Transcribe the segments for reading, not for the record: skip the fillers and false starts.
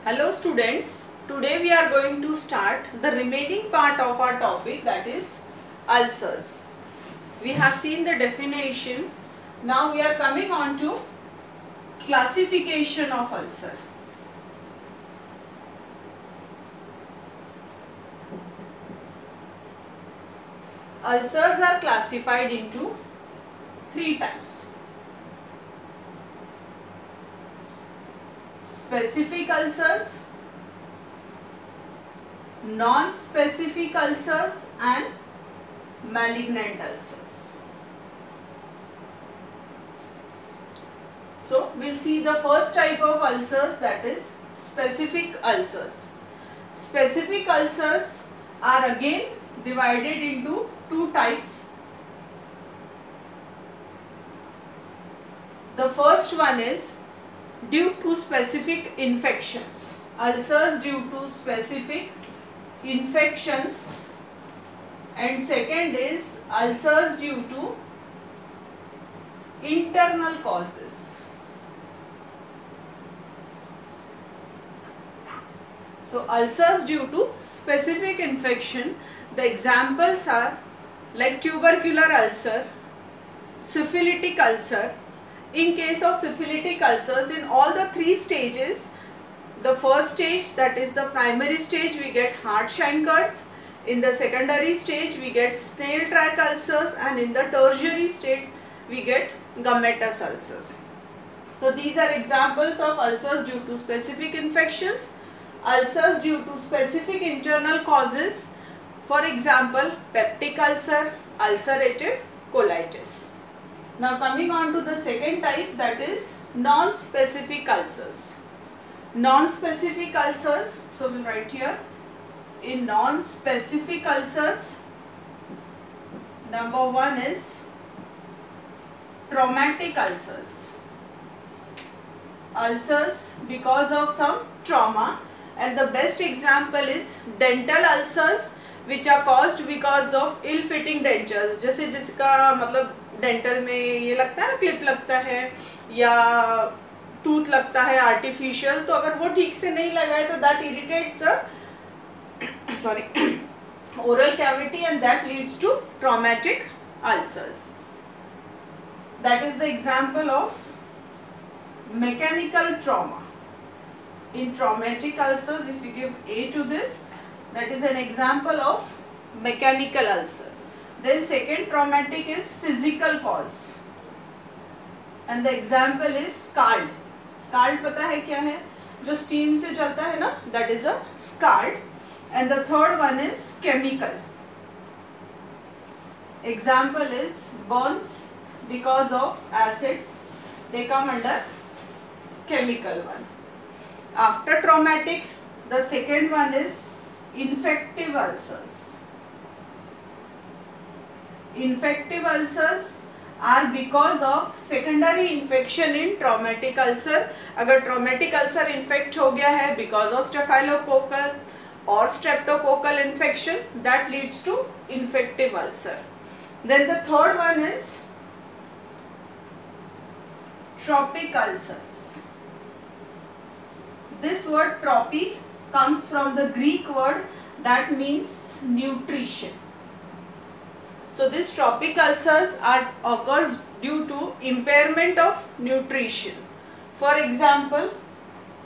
Hello students, today we are going to start the remaining part of our topic, that is ulcers. We have seen the definition. Now we are coming on to classification of ulcer. Ulcers are classified into three types: specific ulcers, non-specific ulcers and malignant ulcers. So we'll see the first type of ulcers, that is specific ulcers. Specific ulcers are again divided into two types. The first one is due to specific infections. Ulcers due to specific infections, and second is ulcers due to internal causes. So ulcers due to specific infection, the examples are like tubercular ulcer, syphilitic ulcer. In case of syphilitic ulcers, in all the three stages, the first stage, that is the primary stage, we get hard chancres. In the secondary stage, we get snail track ulcers, and in the tertiary state, we get gummatous ulcers. So these are examples of ulcers due to specific infections. Ulcers due to specific internal causes, for example, peptic ulcer, ulcerative colitis. Now coming on to the second type, that is non-specific ulcers. Non-specific ulcers, so we'll write here, in non-specific ulcers, number one is traumatic ulcers. Ulcers because of some trauma, and the best example is dental ulcers, which are caused because of ill-fitting dentures. जैसे जिसका मतलब dental में ये लगता है ना, clip लगता है या टूथ लगता है आर्टिफिशियल, तो अगर वो ठीक से नहीं लगाए तो that irritates the oral cavity and that leads to traumatic ulcers. That is the example of mechanical trauma. In traumatic ulcers, if you give A to this, that is an example of mechanical ulcer. Then second traumatic is physical cause, and the example is scald. Scald पता है क्या है? जो steam से चलता है ना, that is a scald. And the third one is chemical. Example is burns because of acids. They come under chemical one. After traumatic, the second one is infective ulcers. Infective ulcers are because of secondary infection in traumatic ulcer. अगर traumatic ulcer infect हो गया है because of staphylococcus or streptococcal infection, that leads to infective ulcer. Then the third one is tropic ulcers. This word tropy comes from the Greek word that means nutrition. So these tropic ulcers occurs due to impairment of nutrition. For example,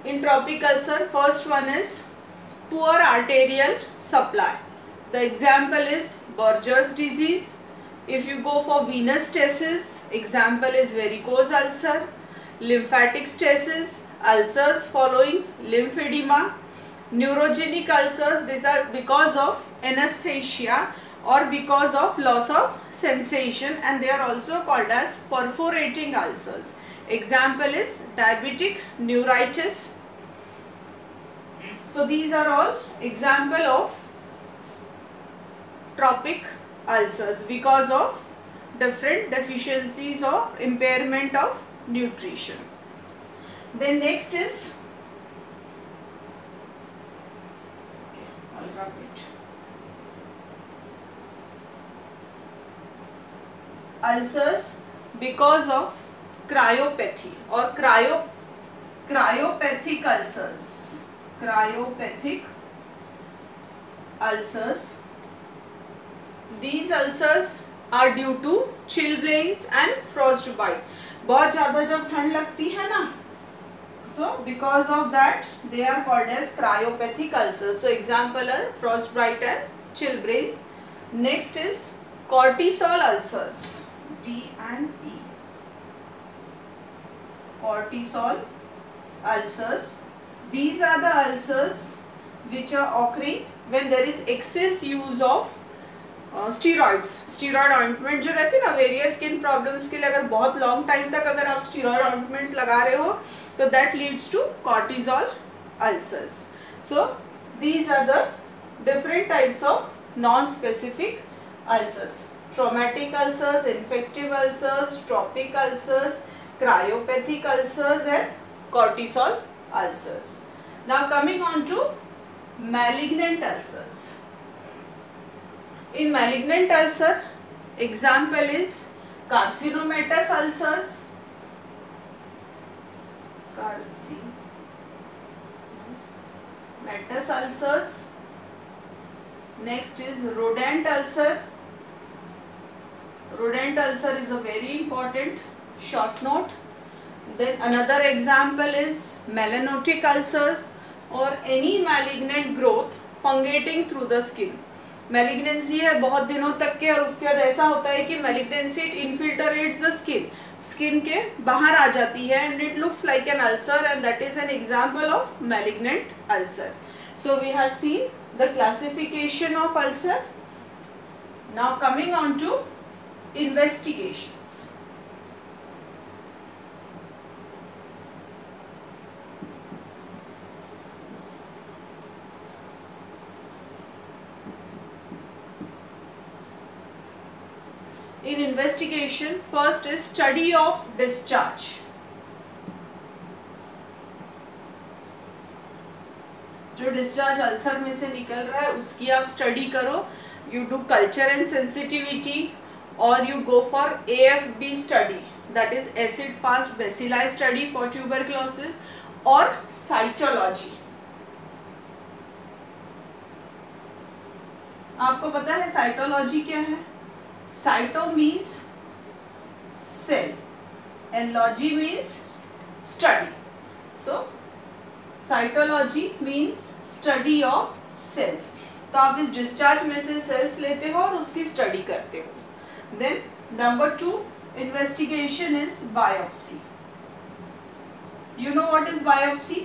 in tropic ulcer, first one is poor arterial supply. The example is Buerger's disease. If you go for venous stasis, example is varicose ulcer. Lymphatic stasis, ulcers following lymphedema. Neurogenic ulcers, these are because of anesthesia or because of loss of sensation, and they are also called as perforating ulcers. Example is diabetic neuritis. So these are all example of tropic ulcers because of different deficiencies or impairment of nutrition. Then next is, I'll rub it. Ulcers because of cryopathy or cryopathic ulcers. cryopathic ulcers. These ulcers are due to chilblains and frostbite. बहुत ज़्यादा जब ठंड लगती है ना, so because of that they are called as cryopathic ulcers. So example are frostbite and chilblains. Next is cortisol ulcers, D and E. Cortisol ulcers. These are the ulcers which are occurring when there is excess use of steroids. Steroid ointment जो रहते हैं ना various skin problems के लिए, अगर बहुत long time तक अगर आप स्टीरॉइड ऑइंटमेंट्स लगा रहे हो तो that leads to cortisol ulcers. So these are the different types of non specific ulcers: traumatic ulcers, infective ulcers, trophic ulcers, cryopathic ulcers and cortisol ulcers. Now coming on to malignant ulcers. In malignant ulcer, example is carcinomatous ulcers, carcinomatous ulcers. Next is rodent ulcer. Rodent ulcer is a very important short note. Then another example is melanotic ulcers or any malignant growth fungating through the skin. Malignancy है बहुत दिनों तक के, और उसके बाद ऐसा होता है कि malignancy it infiltrates the skin, skin के बाहर आ जाती है and it looks like an ulcer and that is an example of malignant ulcer. So we have seen the classification of ulcer. Now coming on to investigations. In investigation, first is study of discharge. जो discharge ulcer में से निकल रहा है उसकी आप study करो. You do culture and sensitivity और you go for AFB study, that is acid fast bacilli study for tuberculosis, और साइटोलॉजी. आपको पता है साइटोलॉजी क्या है? Cyto means cell and logy means study. So cytology means study of cells. तो आप इस डिस्चार्ज में से सेल्स लेते हो और उसकी स्टडी करते हो. Then number 2 investigation is biopsy. You know what is biopsy?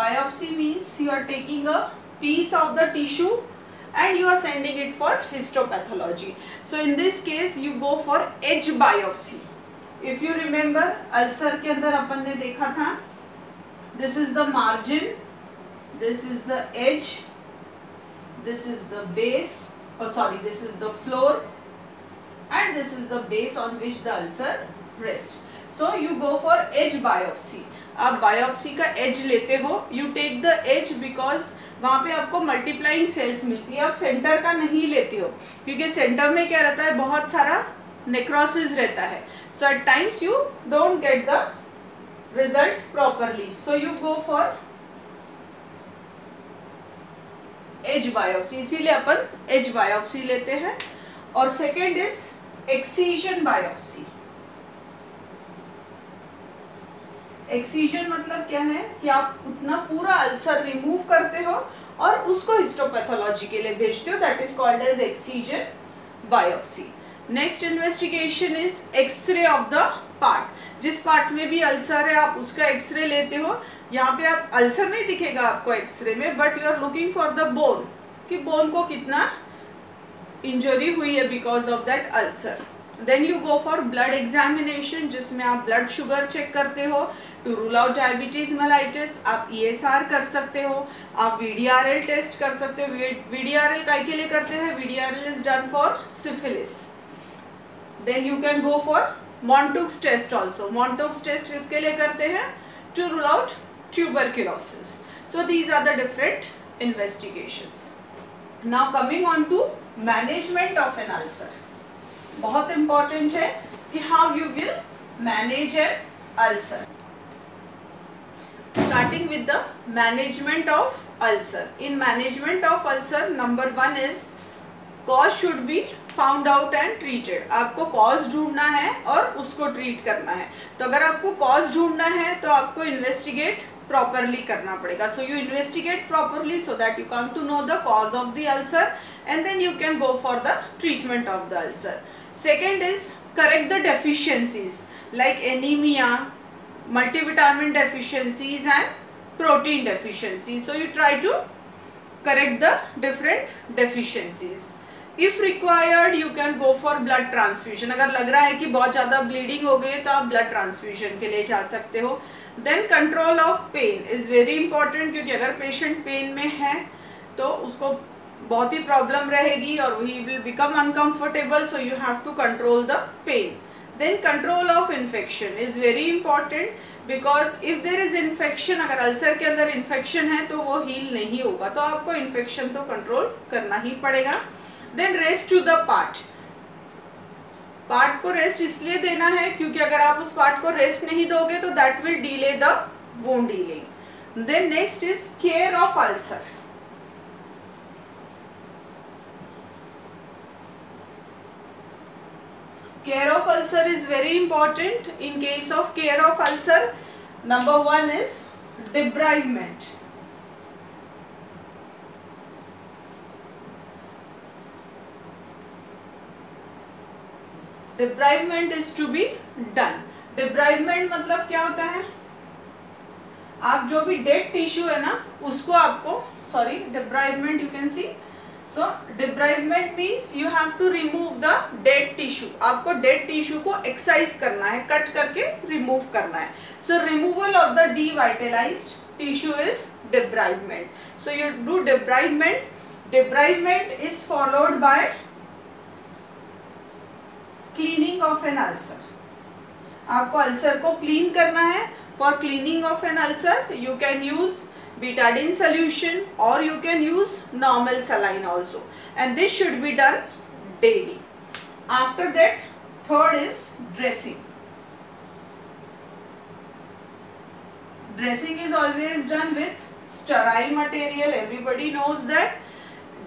Biopsy means you are taking a piece of the tissue and you are sending it for histopathology. So in this case you go for edge biopsy. If you remember ulcer के अंदर अपन ने देखा था, this is the margin, this is the edge, this is the base, this is the floor and this is the base on which the ulcer rests. So you go for edge biopsy. आप biopsy का edge लेते हो. You take the edge because वहाँ पे आपको multiplying sales मिलती है. आप सेंटर का नहीं लेते हो क्योंकि सेंटर में क्या रहता है, बहुत सारा नेक्रोसिस रहता है. So at times you don't get the result properly. So you go for edge biopsy. इसीलिए अपन एज बायोप्सी लेते हैं. और second is excision biopsy. Excision मतलब क्या है कि आप उतना पूरा अल्सर रिमूव करते हो और उसको हिस्टोपैथोलॉजी के लिए भेजते हो. That is called edge excision biopsy. Next investigation is X-ray of the part. जिस पार्ट में भी अल्सर है आप उसका एक्सरे लेते हो. यहाँ पे आप अल्सर नहीं दिखेगा आपको एक्सरे में, but you are looking for the bone, कि बोन को कितना इंजरी हुई है because of that ulcer. Then you go for blood examination, जिसमें आप ब्लड शुगर चेक करते हो to rule out diabetes mellitus. आप ESR कर सकते हो, आप VDRL टेस्ट कर सकते हो. VDRL काय के लिए करते हैं? VDRL is done for syphilis. Then you can go for Montagu's test also. Montagu's test किसके लिए करते हैं? To rule out tuberculosis. So these are the different investigations. Now coming on to management of an ulcer. बहुत important है कि how you will manage an ulcer. Starting with the management of ulcer. In management of ulcer, number 1 is cause should be found out and treated. आपको cause ढूंढना है और उसको treat करना है. तो अगर आपको cause ढूंढना है तो आपको investigate properly करना पड़ेगा. So you investigate properly so that you come to know the cause of the ulcer and then you can go for the treatment of the ulcer. Second is correct the deficiencies like anemia, multivitamin deficiencies and protein deficiencies. So you try to correct the different deficiencies. If required you can go for blood transfusion. अगर लग रहा है कि बहुत ज़्यादा bleeding हो गई तो आप blood transfusion के लिए जा सकते हो. Then control of pain is very important क्योंकि अगर patient pain में है तो उसको बहुत ही problem रहेगी और he will become uncomfortable, so you have to control the pain. Then control of infection is very important because if there is infection, अगर अल्सर के अंदर infection है तो वो heal नहीं होगा, तो आपको infection तो control करना ही पड़ेगा. Then rest to the part. Part को रेस्ट इसलिए देना है क्योंकि अगर आप उस पार्ट को रेस्ट नहीं दोगे तो that will delay the wound healing. Then next is care of ulcer. Care of ulcer is very important. In case of care of ulcer, number 1 is debridement. Debridement is to be done. Debridement मतलब क्या होता है? आप जो भी dead tissue है ना उसको आपको debridement you can see. So debridement means you have to remove the dead tissue. आपको dead tissue को excise करना है, कट करके remove करना है. So removal of the devitalized tissue is debridement. So you do debridement. Debridement is followed by cleaning of an ulcer. आपको ulcer को clean करना है. For cleaning of an ulcer you can use betadine solution or you can use normal saline also, and this should be done daily. After that, third is dressing. Dressing is always done with sterile material. Everybody knows that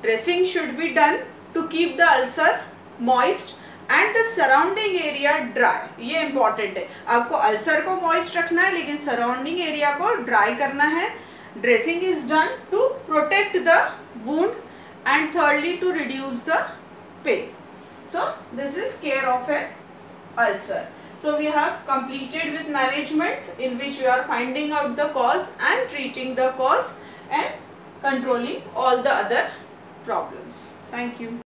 dressing should be done to keep the ulcer moist and the surrounding area dry. ये important है. आपको ulcer को moist रखना है लेकिन surrounding area को dry करना है. Dressing is done to protect the wound and thirdly to reduce the pain. So this is care of an ulcer. So we have completed with management, in which we are finding out the cause and treating the cause and controlling all the other problems. Thank you.